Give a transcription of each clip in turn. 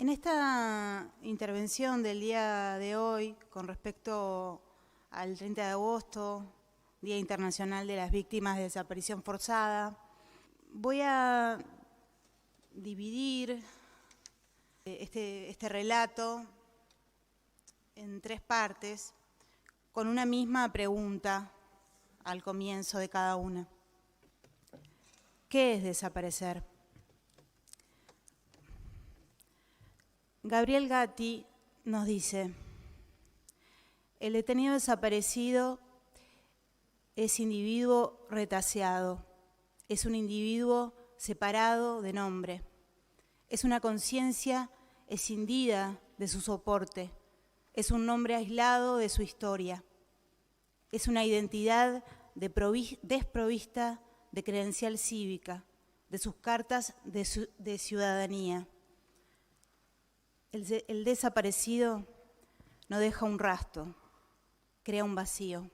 En esta intervención del día de hoy, con respecto al 30 de agosto, Día Internacional de las Víctimas de Desaparición Forzada, voy a dividir este relato en tres partes, con una misma pregunta al comienzo de cada una. ¿Qué es desaparecer? Gabriel Gatti nos dice: el detenido desaparecido es individuo retaseado, es un individuo separado de nombre, es una conciencia escindida de su soporte, es un nombre aislado de su historia, es una identidad desprovista de credencial cívica, de sus cartas de ciudadanía. El desaparecido no deja un rastro, crea un vacío,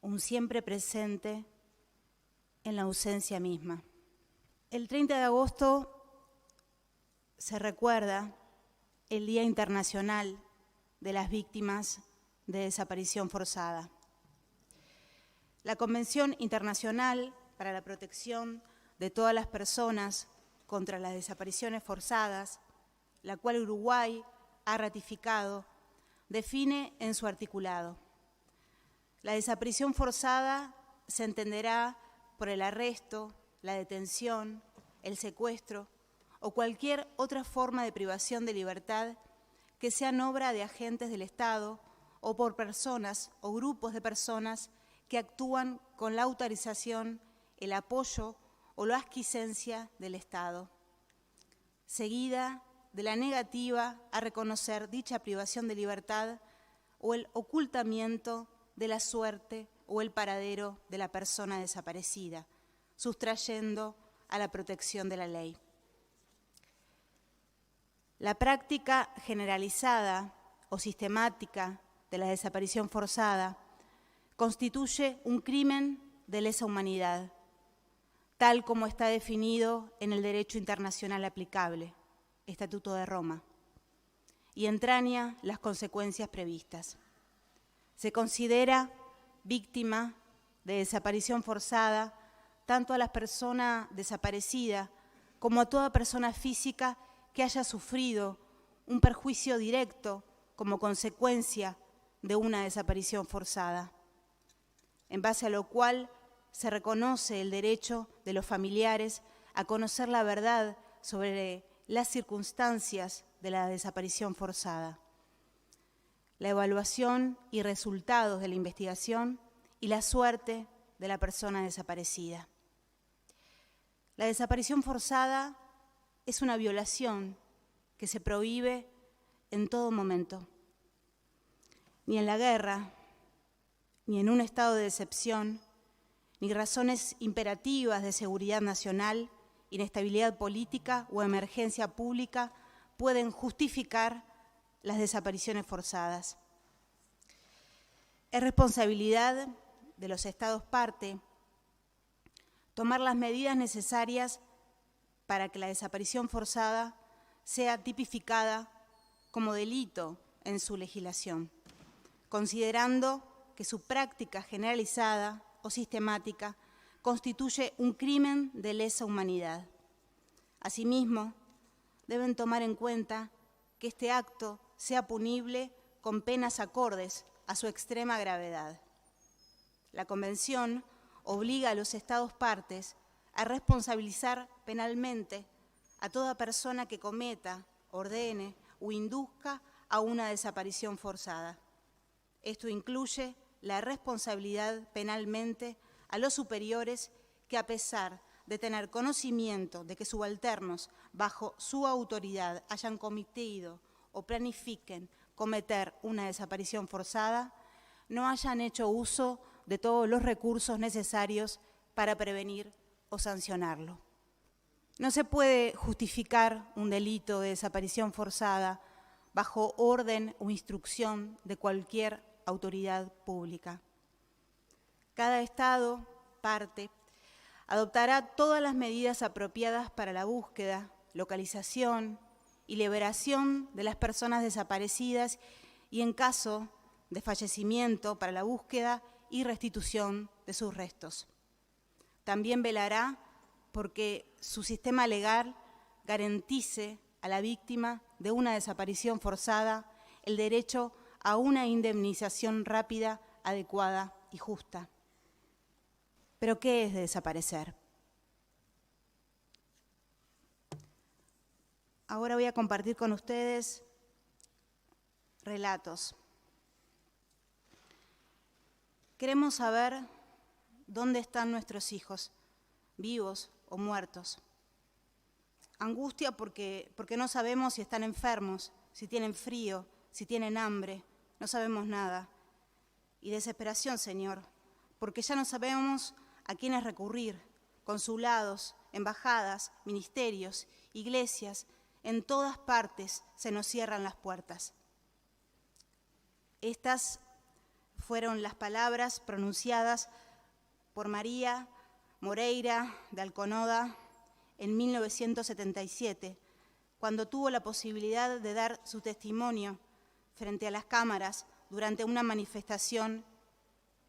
un siempre presente en la ausencia misma. El 30 de agosto se recuerda el Día Internacional de las Víctimas de Desaparición Forzada. La Convención Internacional para la Protección de todas las personas contra las desapariciones forzadas, la cual Uruguay ha ratificado, define en su articulado: la desaparición forzada se entenderá por el arresto, la detención, el secuestro o cualquier otra forma de privación de libertad que sean obra de agentes del Estado o por personas o grupos de personas que actúan con la autorización, el apoyo o la aquiescencia del Estado, seguida de la negativa a reconocer dicha privación de libertad o el ocultamiento de la suerte o el paradero de la persona desaparecida, sustrayendo a la protección de la ley. La práctica generalizada o sistemática de la desaparición forzada constituye un crimen de lesa humanidad, tal como está definido en el derecho internacional aplicable, Estatuto de Roma, y entraña las consecuencias previstas. Se considera víctima de desaparición forzada tanto a la persona desaparecida como a toda persona física que haya sufrido un perjuicio directo como consecuencia de una desaparición forzada, en base a lo cual se reconoce el derecho de los familiares a conocer la verdad sobre las circunstancias de la desaparición forzada, la evaluación y resultados de la investigación y la suerte de la persona desaparecida. La desaparición forzada es una violación que se prohíbe en todo momento. Ni en la guerra, ni en un estado de excepción, ni razones imperativas de seguridad nacional, inestabilidad política o emergencia pública pueden justificar las desapariciones forzadas. Es responsabilidad de los Estados parte tomar las medidas necesarias para que la desaparición forzada sea tipificada como delito en su legislación, considerando que su práctica generalizada o sistemática constituye un crimen de lesa humanidad. Asimismo, deben tomar en cuenta que este acto sea punible con penas acordes a su extrema gravedad. La Convención obliga a los Estados partes a responsabilizar penalmente a toda persona que cometa, ordene o induzca a una desaparición forzada. Esto incluye la responsabilidad penalmente a los superiores que, a pesar de tener conocimiento de que subalternos bajo su autoridad hayan cometido o planifiquen cometer una desaparición forzada, no hayan hecho uso de todos los recursos necesarios para prevenir o sancionarlo. No se puede justificar un delito de desaparición forzada bajo orden o instrucción de cualquier autoridad pública. Cada Estado parte adoptará todas las medidas apropiadas para la búsqueda, localización y liberación de las personas desaparecidas y, en caso de fallecimiento, para la búsqueda y restitución de sus restos. También velará porque su sistema legal garantice a la víctima de una desaparición forzada el derecho a una indemnización rápida, adecuada y justa. ¿Pero qué es desaparecer? Ahora voy a compartir con ustedes relatos. Queremos saber dónde están nuestros hijos, vivos o muertos. Angustia porque no sabemos si están enfermos, si tienen frío, si tienen hambre, no sabemos nada. Y desesperación, Señor, porque ya no sabemos a quiénes recurrir, consulados, embajadas, ministerios, iglesias, en todas partes se nos cierran las puertas. Estas fueron las palabras pronunciadas por María Moreira de Alconoda en 1977, cuando tuvo la posibilidad de dar su testimonio frente a las cámaras durante una manifestación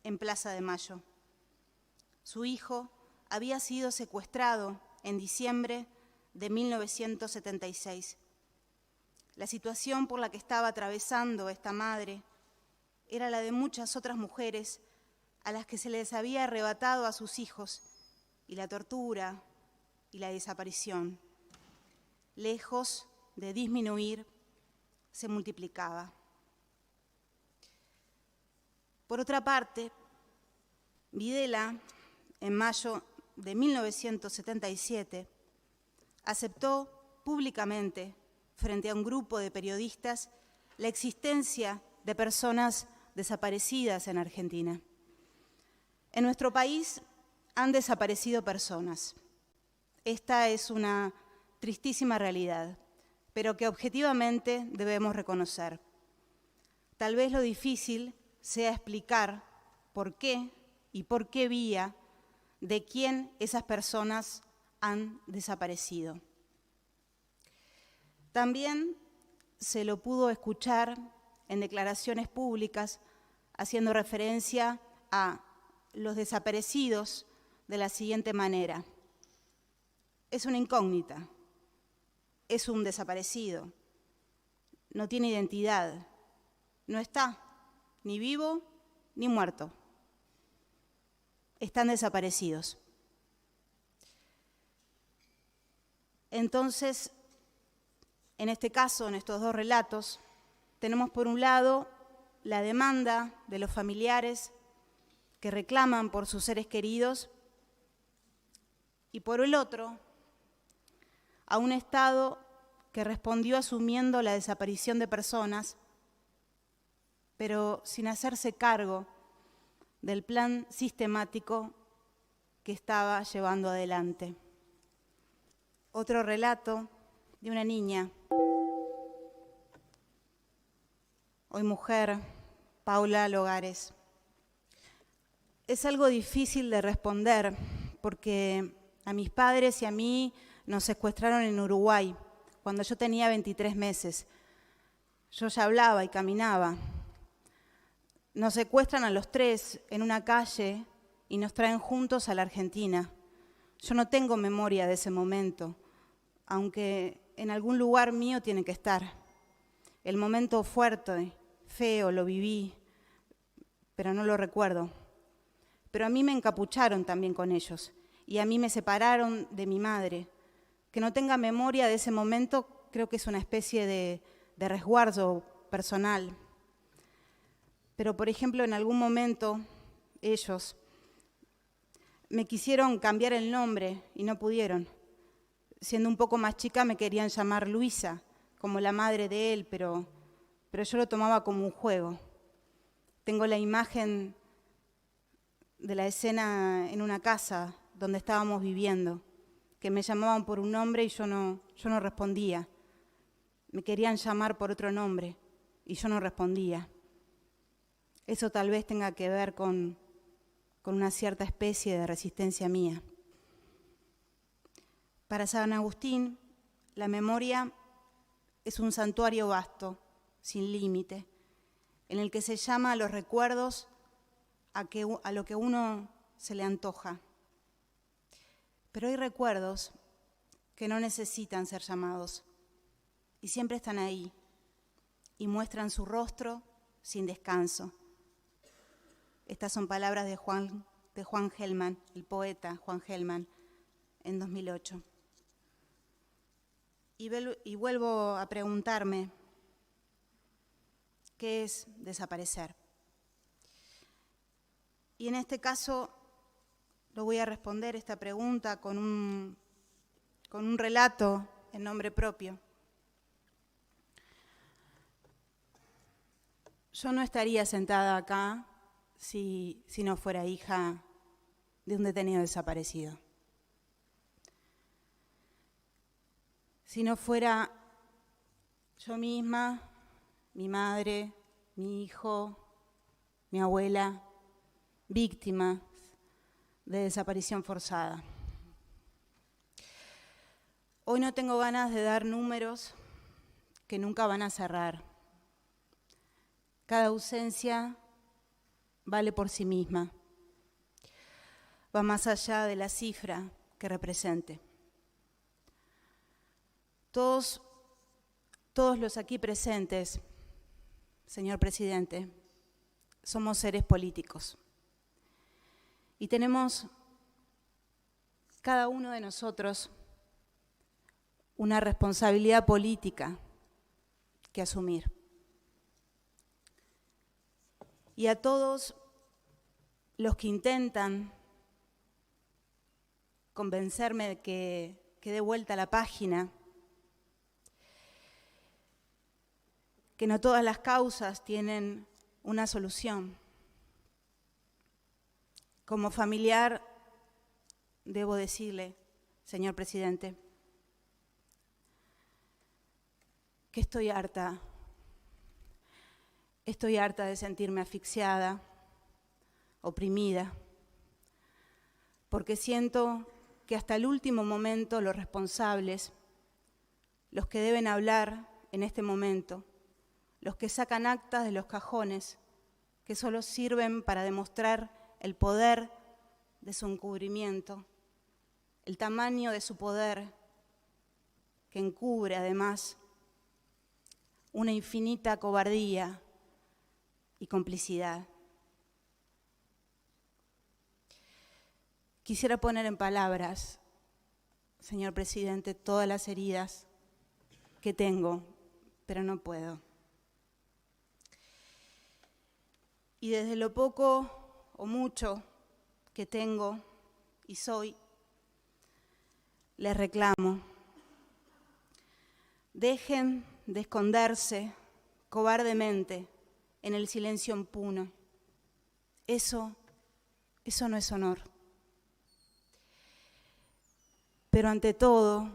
en Plaza de Mayo. Su hijo había sido secuestrado en diciembre de 1976. La situación por la que estaba atravesando esta madre era la de muchas otras mujeres a las que se les había arrebatado a sus hijos, y la tortura y la desaparición, lejos de disminuir, se multiplicaba. Por otra parte, Videla, en mayo de 1977, aceptó públicamente, frente a un grupo de periodistas, la existencia de personas desaparecidas en Argentina. En nuestro país han desaparecido personas. Esta es una tristísima realidad, pero que objetivamente debemos reconocer. Tal vez lo difícil sea explicar por qué y por qué vía de quién esas personas han desaparecido. También se lo pudo escuchar en declaraciones públicas haciendo referencia a los desaparecidos de la siguiente manera: es una incógnita, es un desaparecido, no tiene identidad, no está ni vivo ni muerto, están desaparecidos. Entonces, en este caso, en estos dos relatos, tenemos por un lado la demanda de los familiares que reclaman por sus seres queridos y por el otro, a un Estado que respondió asumiendo la desaparición de personas, pero sin hacerse cargo del plan sistemático que estaba llevando adelante. Otro relato de una niña, hoy mujer, Paula Logares. Es algo difícil de responder porque a mis padres y a mí nos secuestraron en Uruguay cuando yo tenía 23 meses. Yo ya hablaba y caminaba. Nos secuestran a los tres en una calle y nos traen juntos a la Argentina. Yo no tengo memoria de ese momento, aunque en algún lugar mío tiene que estar. El momento fuerte, feo, lo viví, pero no lo recuerdo. Pero a mí me encapucharon también con ellos y a mí me separaron de mi madre. Que no tenga memoria de ese momento creo que es una especie de resguardo personal. Pero, por ejemplo, en algún momento ellos me quisieron cambiar el nombre y no pudieron. Siendo un poco más chica me querían llamar Luisa, como la madre de él, pero yo lo tomaba como un juego. Tengo la imagen de la escena en una casa donde estábamos viviendo, que me llamaban por un nombre y yo no respondía. Me querían llamar por otro nombre y yo no respondía. Eso tal vez tenga que ver con una cierta especie de resistencia mía. Para San Agustín, la memoria es un santuario vasto, sin límite, en el que se llama a los recuerdos a lo que a uno se le antoja. Pero hay recuerdos que no necesitan ser llamados y siempre están ahí y muestran su rostro sin descanso. Estas son palabras de Juan Gelman, el poeta Juan Gelman, en 2008. Y vuelvo a preguntarme, ¿qué es desaparecer? Y en este caso lo voy a responder esta pregunta con un relato en nombre propio. Yo no estaría sentada acá si no fuera hija de un detenido desaparecido. Si no fuera yo misma, mi madre, mi hijo, mi abuela, víctimas de desaparición forzada. Hoy no tengo ganas de dar números que nunca van a cerrar. Cada ausencia vale por sí misma. Va más allá de la cifra que represente. Todos los aquí presentes, señor presidente, somos seres políticos. Y tenemos, cada uno de nosotros, una responsabilidad política que asumir. Y a todos los que intentan convencerme de que dé vuelta a la página, que no todas las causas tienen una solución. Como familiar, debo decirle, señor presidente, que estoy harta de sentirme asfixiada, oprimida, porque siento que hasta el último momento los responsables, los que deben hablar en este momento, los que sacan actas de los cajones, que solo sirven para demostrar el poder de su encubrimiento, el tamaño de su poder, que encubre además una infinita cobardía y complicidad. Quisiera poner en palabras, señor presidente, todas las heridas que tengo, pero no puedo. Y desde lo poco o mucho que tengo y soy, les reclamo, dejen de esconderse cobardemente en el silencio impune. Eso no es honor. Pero ante todo,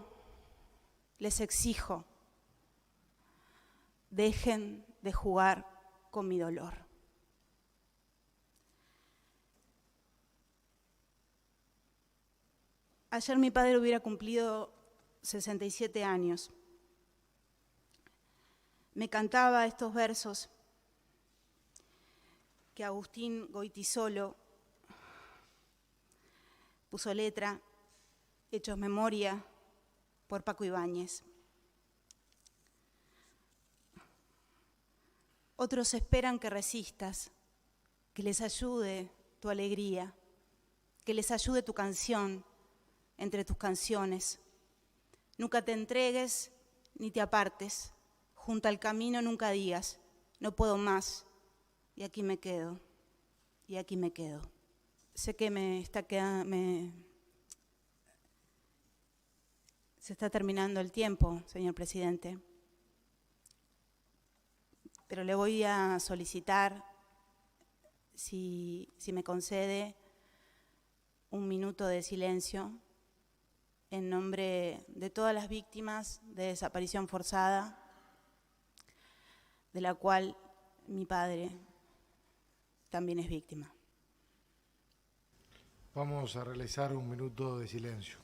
les exijo, dejen de jugar con mi dolor. Ayer mi padre hubiera cumplido 67 años. Me cantaba estos versos que Agustín Goytisolo puso letra, hechos memoria por Paco Ibáñez. Otros esperan que resistas, que les ayude tu alegría, que les ayude tu canción entre tus canciones. Nunca te entregues ni te apartes. Junto al camino nunca digas, no puedo más, y aquí me quedo, y aquí me quedo. Sé que se está terminando el tiempo, señor presidente, pero le voy a solicitar, si me concede, un minuto de silencio en nombre de todas las víctimas de desaparición forzada, de la cual mi padre también es víctima. Vamos a realizar un minuto de silencio.